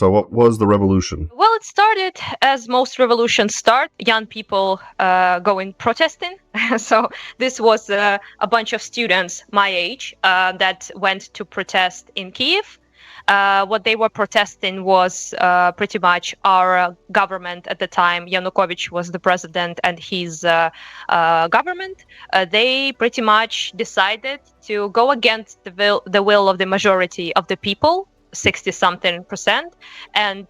So what was the revolution? Well, it started as most revolutions start, young people going protesting. So this was a bunch of students my age that went to protest in Kyiv. What they were protesting was pretty much our government at the time. Yanukovych was the president, and his government. They pretty much decided to go against the will of the majority of the people, 60-something%, and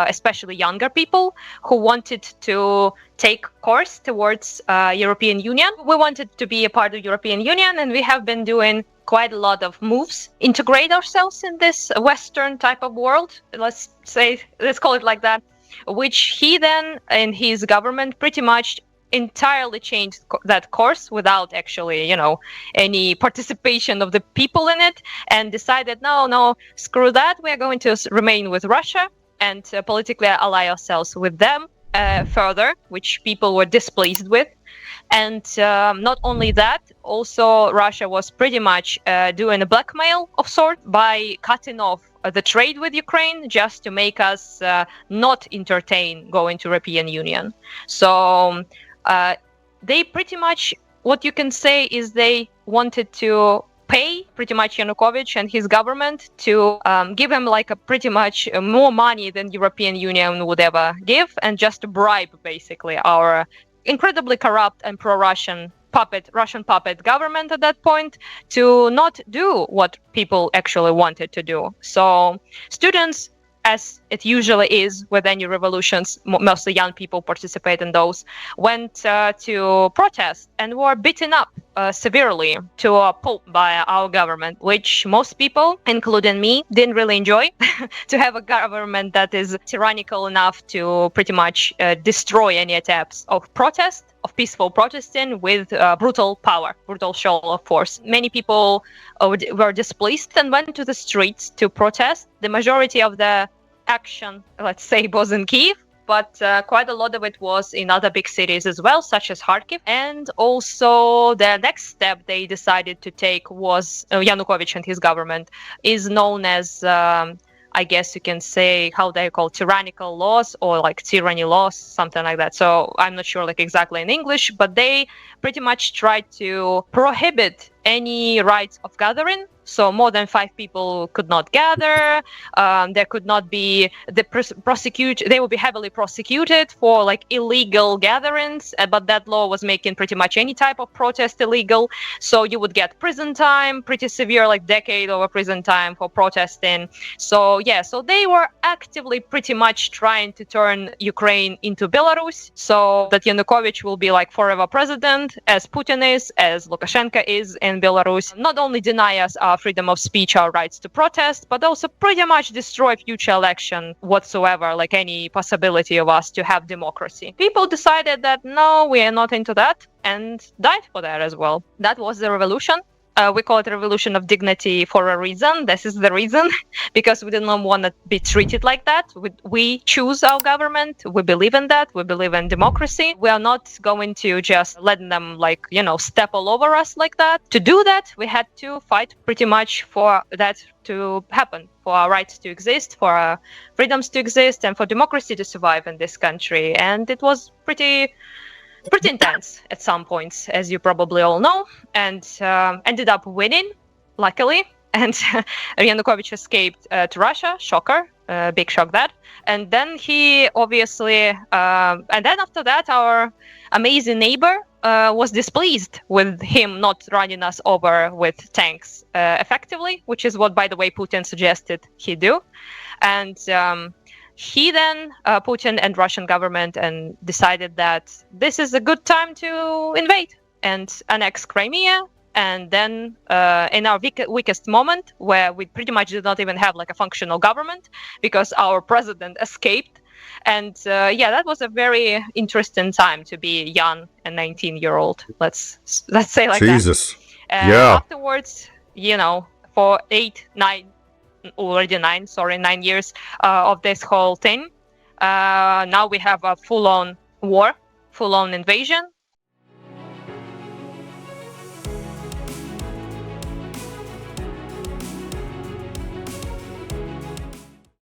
especially younger people who wanted to take course towards European Union. We wanted to be a part of European Union, and we have been doing quite a lot of moves, integrate ourselves in this Western type of world, let's call it like that, which he then in his government pretty much entirely changed that course without actually, any participation of the people in it, and decided, no, screw that, we're going to remain with Russia and politically ally ourselves with them further, which people were displeased with. And not only that, also Russia was pretty much doing a blackmail of sorts by cutting off the trade with Ukraine just to make us not entertain going to European Union. So they pretty much, what you can say is they wanted to pay pretty much Yanukovych and his government to give him like a pretty much more money than European Union would ever give, and just to bribe basically our incredibly corrupt and pro-Russian Russian puppet government at that point to not do what people actually wanted to do. So students, as it usually is with any revolutions, mostly young people participate in those, went to protest and were beaten up severely to a pulp by our government, which most people, including me, didn't really enjoy. To have a government that is tyrannical enough to pretty much destroy any attempts of protest, of peaceful protesting, with brutal power, brutal show of force. Many people were displeased and went to the streets to protest. The majority of the action, let's say, was in Kyiv, but quite a lot of it was in other big cities as well, such as Kharkiv. And also the next step they decided to take was Yanukovych and his government is known as I guess you can say, how they call tyrannical laws, or like tyranny laws, something like that. So I'm not sure like exactly in English, but they pretty much tried to prohibit any rights of gathering. So more than 5 people could not gather. There could not be they will be heavily prosecuted for like illegal gatherings. But that law was making pretty much any type of protest illegal. So you would get prison time, pretty severe, like decade of prison time for protesting. So yeah, so they were actively pretty much trying to turn Ukraine into Belarus, so that Yanukovych will be like forever president, as Putin is, as Lukashenko is in Belarus. Not only deny us our freedom of speech, our rights to protest, but also pretty much destroy future election whatsoever, like any possibility of us to have democracy. People decided that no, we are not into that, and died for that as well. That was the revolution. We call it a revolution of dignity for a reason. This is the reason, because we did not want to be treated like that. We choose our government. We believe in that. We believe in democracy. We are not going to just let them step all over us like that. To do that, we had to fight pretty much for that to happen, for our rights to exist, for our freedoms to exist, and for democracy to survive in this country. And it was pretty intense at some points, as you probably all know, and ended up winning, luckily. And Yanukovych escaped to Russia. Shocker, big shock that. And then he obviously, and then after that, our amazing neighbor was displeased with him not running us over with tanks effectively, which is what, by the way, Putin suggested he do. And he then, Putin and Russian government, and decided that this is a good time to invade and annex Crimea. And then in our weakest moment, where we pretty much did not even have like a functional government because our president escaped. And that was a very interesting time to be young and 19-year-old. Let's say like Jesus. that. Yeah. Afterwards, for 9 years of this whole thing. Now we have a full-on war, full-on invasion